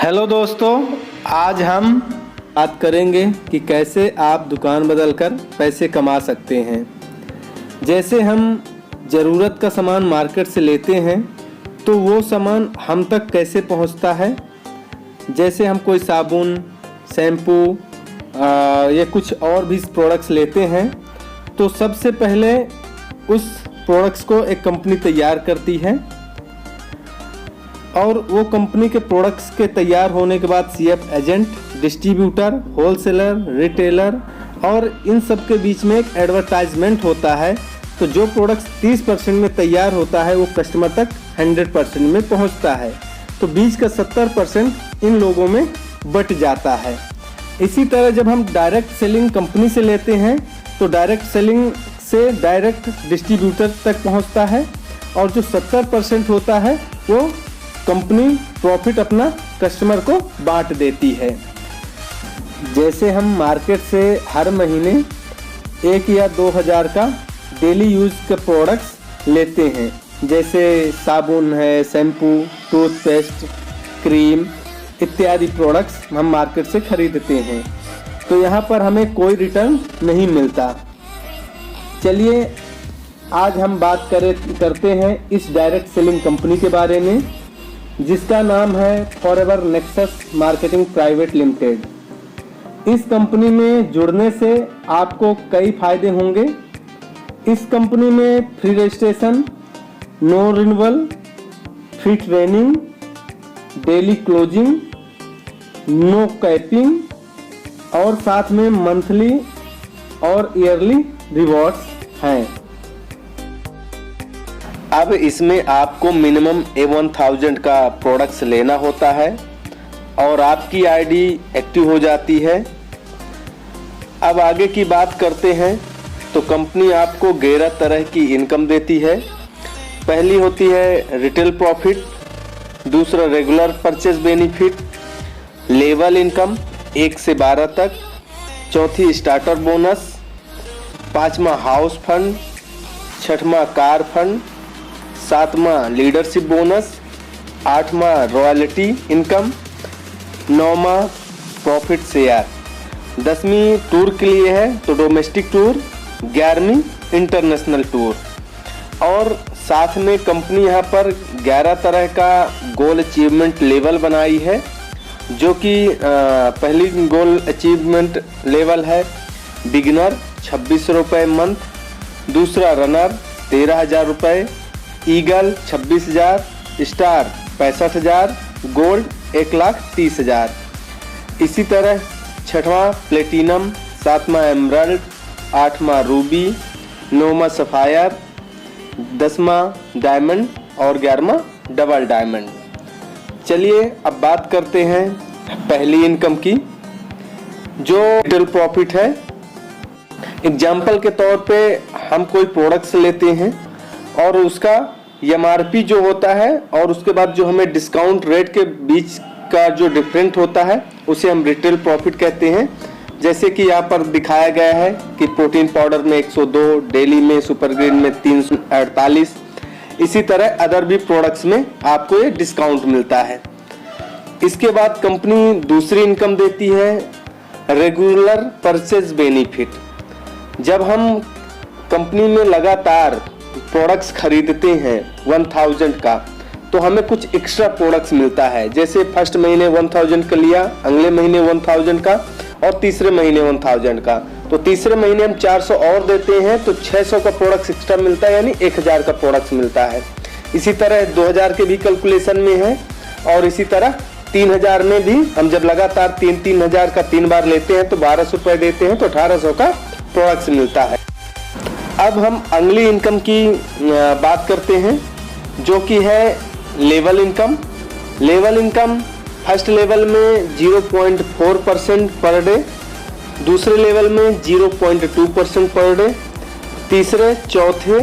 Hello दोस्तों, आज हम बात करेंगे कि कैसे आप दुकान बदलकर पैसे कमा सकते हैं। जैसे हम ज़रूरत का सामान मार्केट से लेते हैं तो वो सामान हम तक कैसे पहुंचता है। जैसे हम कोई साबुन, शैम्पू या कुछ और भी प्रोडक्ट्स लेते हैं तो सबसे पहले उस प्रोडक्ट्स को एक कंपनी तैयार करती है और वो कंपनी के प्रोडक्ट्स के तैयार होने के बाद CF agent, distributor, wholesaler, retailer और इन सब के बीच में एक एडवर्टाइजमेंट होता है। तो जो प्रोडक्ट्स 30% में तैयार होता है वो कस्टमर तक 100% में पहुंचता है। तो बीच का 70% इन लोगों में बट जाता है। इसी तरह जब हम डायरेक्ट सेलिंग कंपनी से लेते हैं तो डायरेक्ट सेलिंग से डायरेक्ट डिस्ट्रीब्यूटर तक पहुंचता है और जो 70% होता है वो कंपनी प्रॉफिट अपना कस्टमर को बांट देती है। जैसे हम मार्केट से हर महीने 1 या 2 हज़ार का डेली यूज़ के प्रोडक्ट्स लेते हैं, जैसे साबुन है, शैम्पू, टूथपेस्ट, क्रीम इत्यादि प्रोडक्ट्स हम मार्केट से खरीदते हैं। तो यहाँ पर हमें कोई रिटर्न नहीं मिलता। चलिए आज हम बात करते हैं इस डायरेक्ट सेलिंग कंपनी के बारे में, जिसका नाम है forever nexus marketing private limited. इस कंपनी में जुड़ने से आपको कई फायदे होंगे। इस कंपनी में free registration, no renewal, free training, daily closing, no capping और साथ में मंथली और ईयरली रिवॉर्ड्स हैं। अब इसमें आपको मिनिमम 1000 का प्रोडक्ट्स लेना होता है और आपकी आईडी एक्टिव हो जाती है। अब आगे की बात करते हैं तो कंपनी आपको 11 तरह की इनकम देती है। पहली होती है रिटेल प्रॉफिट, दूसरा regular purchase benefit, level income 1 से 12 तक, चौथी स्टार्टर बोनस, पांचवा हाउस फंड, छठवां कार फंड, सातवां लीडरशिप बोनस, आठवां रॉयल्टी इनकम, नौवां प्रॉफिट शेयर, 10वीं टूर के लिए है तो डोमेस्टिक टूर, 11वीं इंटरनेशनल टूर। और साथ में कंपनी यहाँ पर 11 तरह का गोल अचीवमेंट लेवल बनाई है, जो कि पहली गोल अचीवमेंट लेवल है बिगिनर 2600 रुपये मंथ, दूसरा रनर 13,000 रुपये, ईगल 26,000, स्टार 65,000, गोल्ड 1,30,000। इसी तरह छठवां प्लेटिनम, सातवां एमरल्ड, आठवां रूबी, नौवां सफायर, 10वां डायमंड और 11वां डबल डायमंड। चलिए अब बात करते हैं पहली इनकम की, जो रिटेल प्रॉफिट है। एग्जाम्पल के तौर पे हम कोई प्रोडक्ट्स लेते हैं और उसका एमआरपी जो होता है और उसके बाद जो हमें डिस्काउंट रेट के बीच का जो डिफरेंट होता है उसे हम रिटेल प्रॉफिट कहते हैं। जैसे कि यहाँ पर दिखाया गया है कि प्रोटीन पाउडर में 102, डेली में, सुपर ग्रीन में 348, इसी तरह अदर भी प्रोडक्ट्स में आपको ये डिस्काउंट मिलता है। इसके बाद कंपनी दूसरी इनकम देती है रेगुलर परचेज बेनिफिट। जब हम कंपनी में लगातार प्रोडक्ट्स खरीदते हैं 1000 का तो हमें कुछ एक्स्ट्रा प्रोडक्ट्स मिलता है। जैसे फर्स्ट महीने 1000 का लिया, अगले महीने 1000 का और तीसरे महीने 1000 का, तो तीसरे महीने हम 400 और देते हैं तो 600 का प्रोडक्ट्स एक्स्ट्रा मिलता है, यानी 1000 का प्रोडक्ट्स मिलता है। इसी तरह 2000 के भी कैलकुलेशन में है और इसी तरह 3000 में भी हम जब लगातार 3000 का 3 बार लेते हैं तो 1200 रुपये देते हैं तो 1800 का प्रोडक्ट्स मिलता है। अब हम अगली इनकम की बात करते हैं, जो कि है level income. Level income first level में 0.4% पर डे, दूसरे लेवल में 0.2% पर डे, तीसरे, चौथे,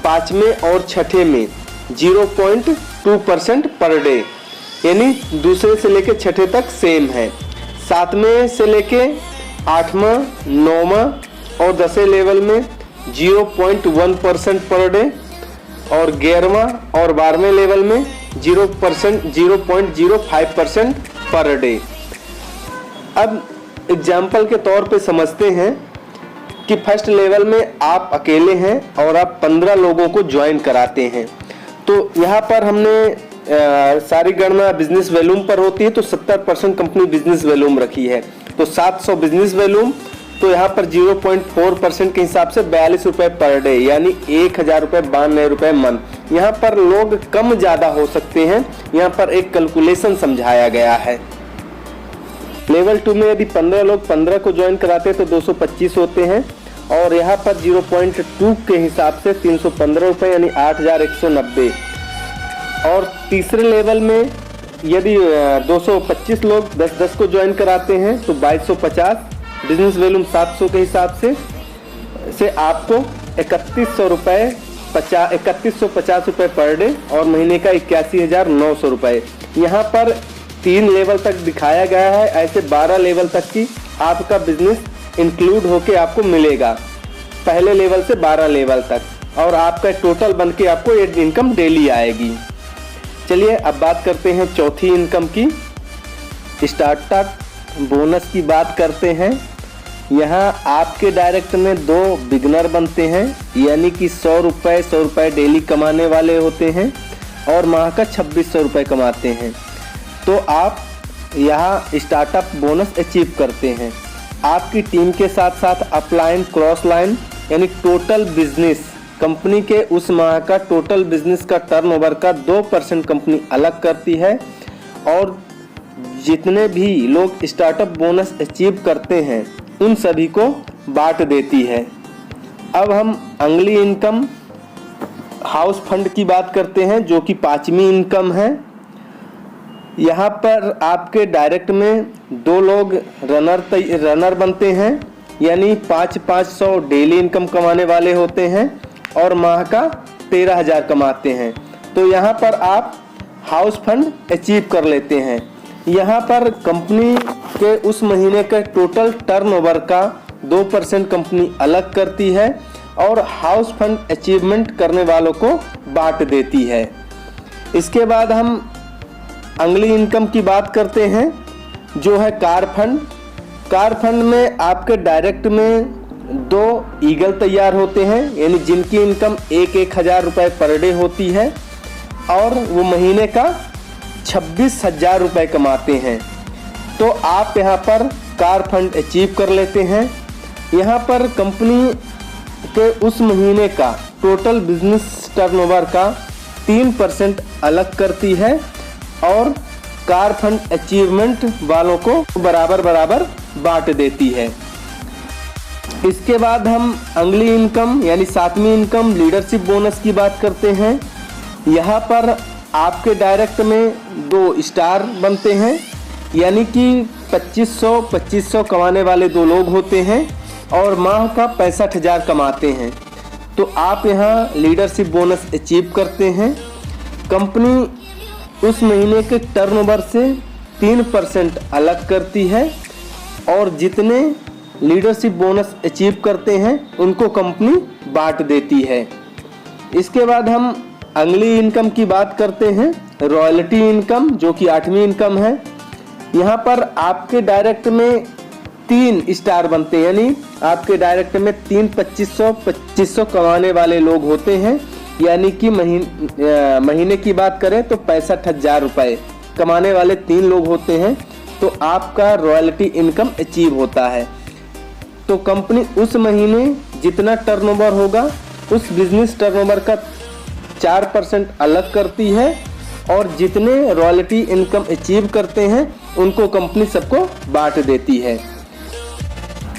पांचवें और छठे में 0.2% पर डे, यानी दूसरे से लेके छठे तक सेम है। सातवें से लेके 8वां, 9वां और 10वें लेवल में 0.1% पर डे और 11वां और 12वें लेवल में 0.05% पर डे। अब एग्जाम्पल के तौर पे समझते हैं कि फर्स्ट लेवल में आप अकेले हैं और आप 15 लोगों को ज्वाइन कराते हैं। तो यहाँ पर हमने सारी गणना बिजनेस वॉल्यूम पर होती है, तो 70% कंपनी बिजनेस वॉल्यूम रखी है, तो 700 बिजनेस वॉल्यूम, तो यहाँ पर 0.4% के हिसाब से 42 रुपए पर डे, यानी 1000 रुपए, 92 रुपए मंथ। यहाँ पर लोग कम ज़्यादा हो सकते हैं, यहाँ पर एक कैलकुलेशन समझाया गया है। लेवल 2 में यदि 15 लोग 15 को ज्वाइन कराते हैं तो 225 होते हैं, और यहाँ पर 0.2 के हिसाब से 315 रुपये यानी 8190। और तीसरे लेवल में यदि 225 लोग 10-10 को ज्वाइन कराते हैं तो 2250, बिजनेस वॉल्यूम 700 के हिसाब से आपको 3150 रुपये पर डे और महीने का 81,900 रुपये। यहाँ पर 3 लेवल तक दिखाया गया है, ऐसे 12 लेवल तक की आपका बिजनेस इंक्लूड होके आपको मिलेगा, पहले लेवल से 12 लेवल तक, और आपका टोटल बन के आपको ये इनकम डेली आएगी। चलिए अब बात करते हैं चौथी इनकम की, स्टार्टअप बोनस की बात करते हैं। यहाँ आपके डायरेक्ट में 2 बिगनर बनते हैं, यानी कि 100 रुपये डेली कमाने वाले होते हैं और माह का 2600 रुपये कमाते हैं। तो आप यहाँ स्टार्टअप बोनस अचीव करते हैं। आपकी टीम के साथ साथ अपलाइन, क्रॉस लाइन, यानी टोटल बिजनेस, कंपनी के उस माह का टोटल बिजनेस का टर्नओवर का 2% कंपनी अलग करती है, और जितने भी लोग स्टार्टअप बोनस अचीव करते हैं उन सभी को बांट देती है। अब हम अगली इनकम हाउस फंड की बात करते हैं, जो कि 5वीं इनकम है। यहाँ पर आपके डायरेक्ट में 2 लोग रनर बनते हैं, यानी 500 डेली इनकम कमाने वाले होते हैं और माह का 13,000 कमाते हैं। तो यहाँ पर आप हाउस फंड अचीव कर लेते हैं। यहाँ पर कंपनी के उस महीने के टोटल टर्नओवर का 2% कंपनी अलग करती है और हाउस फंड अचीवमेंट करने वालों को बांट देती है। इसके बाद हम अगली इनकम की बात करते हैं, जो है कार फंड। कार फंड में आपके डायरेक्ट में 2 ईगल तैयार होते हैं, यानी जिनकी इनकम 1,000 रुपये पर डे होती है और वो महीने का 26,000 रुपये कमाते हैं। तो आप यहाँ पर कार फंड अचीव कर लेते हैं। यहाँ पर कंपनी के उस महीने का टोटल बिजनेस टर्नओवर का 3% अलग करती है और कार फंड अचीवमेंट वालों को बराबर बांट देती है। इसके बाद हम अगली इनकम यानी 7वीं इनकम लीडरशिप बोनस की बात करते हैं। यहाँ पर आपके डायरेक्ट में 2 स्टार बनते हैं, यानी कि 2500 कमाने वाले 2 लोग होते हैं और माह का 65,000 कमाते हैं। तो आप यहाँ लीडरशिप बोनस अचीव करते हैं। कंपनी उस महीने के टर्नओवर से 3% अलग करती है और जितने लीडरशिप बोनस अचीव करते हैं उनको कंपनी बांट देती है। इसके बाद हम अगली इनकम की बात करते हैं, रॉयल्टी इनकम, जो कि 8वीं इनकम है। यहाँ पर आपके डायरेक्ट में 3 स्टार बनते हैं, यानी आपके डायरेक्ट में 2500 कमाने वाले लोग होते हैं, यानी कि महीने की बात करें तो 65,000 रुपये कमाने वाले 3 लोग होते हैं। तो आपका रॉयल्टी इनकम अचीव होता है। तो कंपनी उस महीने जितना टर्नओवर होगा उस बिजनेस टर्नओवर का 4% अलग करती है और जितने रॉयल्टी इनकम अचीव करते हैं उनको कंपनी सबको बांट देती है।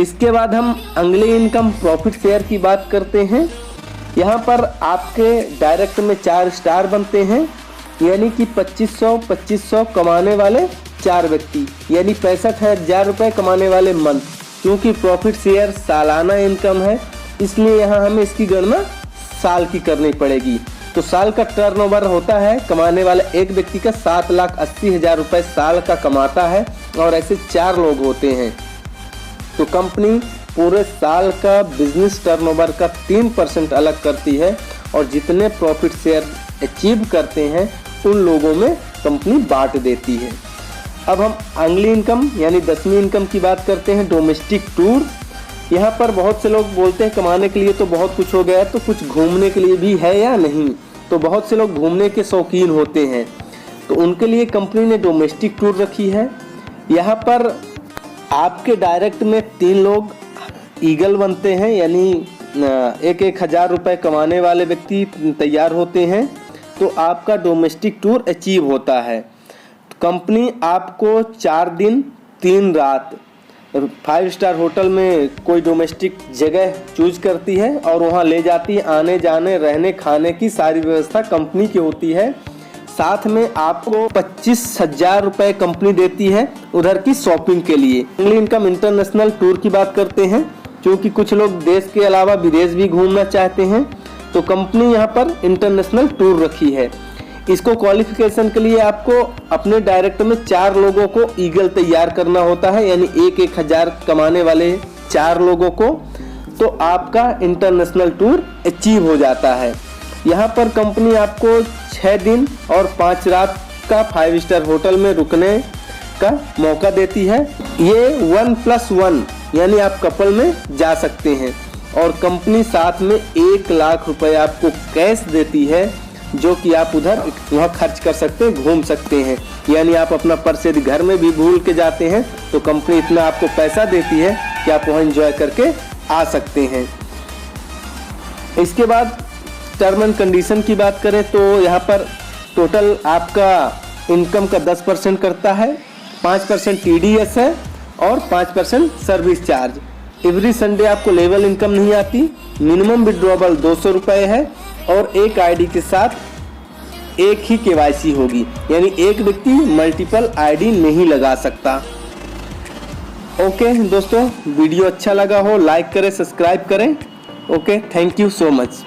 इसके बाद हम अगली इनकम प्रॉफिट शेयर की बात करते हैं। यहाँ पर आपके डायरेक्ट में 4 स्टार बनते हैं, यानी कि 2500 कमाने वाले 4 व्यक्ति, यानी 65,000 रुपये कमाने वाले मंथ। क्योंकि प्रॉफिट शेयर सालाना इनकम है, इसलिए यहाँ हमें इसकी गणना साल की करनी पड़ेगी। तो साल का टर्नओवर होता है कमाने वाला एक व्यक्ति का 7,80,000 रुपये साल का कमाता है और ऐसे 4 लोग होते हैं। तो कंपनी पूरे साल का बिजनेस टर्नओवर का 3% अलग करती है और जितने प्रॉफिट शेयर अचीव करते हैं उन लोगों में कंपनी बांट देती है। अब हम अगली इनकम यानी 10वीं इनकम की बात करते हैं, डोमेस्टिक टूर। यहाँ पर बहुत से लोग बोलते हैं कमाने के लिए तो बहुत कुछ हो गया, तो कुछ घूमने के लिए भी है या नहीं। तो बहुत से लोग घूमने के शौकीन होते हैं, तो उनके लिए कंपनी ने डोमेस्टिक टूर रखी है। यहाँ पर आपके डायरेक्ट में 3 लोग ईगल बनते हैं, यानी 1,000 रुपये कमाने वाले व्यक्ति तैयार होते हैं, तो आपका डोमेस्टिक टूर अचीव होता है। कंपनी आपको 4 दिन 3 रात 5 स्टार होटल में कोई डोमेस्टिक जगह चूज करती है और वहाँ ले जाती है। आने जाने रहने खाने की सारी व्यवस्था कंपनी की होती है। साथ में आपको 25,000 रुपये कंपनी देती है उधर की शॉपिंग के लिए। अगली इनकम इंटरनेशनल टूर की बात करते हैं, क्योंकि कुछ लोग देश के अलावा विदेश भी घूमना चाहते हैं, तो कंपनी यहाँ पर इंटरनेशनल टूर रखी है। इसको क्वालिफिकेशन के लिए आपको अपने डायरेक्ट में 4 लोगों को ईगल तैयार करना होता है, यानी 1,000 कमाने वाले 4 लोगों को, तो आपका इंटरनेशनल टूर अचीव हो जाता है। यहाँ पर कंपनी आपको 6 दिन और 5 रात का 5 स्टार होटल में रुकने का मौका देती है। ये 1+1 यानी आप कपल में जा सकते हैं, और कंपनी साथ में 1 लाख रुपए आपको कैश देती है, जो कि आप उधर वहाँ खर्च कर सकते हैं, घूम सकते हैं। यानी आप अपना पर्स यदि घर में भी भूल के जाते हैं तो कंपनी इतना आपको पैसा देती है कि आप वहाँ एंजॉय करके आ सकते हैं। इसके बाद टर्म एंड कंडीशन की बात करें तो यहाँ पर टोटल आपका इनकम का 10% करता है, 5% TDS है और 5% सर्विस चार्ज। एवरी संडे आपको लेवल इनकम नहीं आती। मिनिमम विड्रॉबल 200 रुपये है और एक आईडी के साथ एक ही KYC होगी, यानी एक व्यक्ति मल्टीपल आईडी नहीं लगा सकता। ओके दोस्तों, वीडियो अच्छा लगा हो लाइक करें, सब्सक्राइब करें। Okay, thank you so much.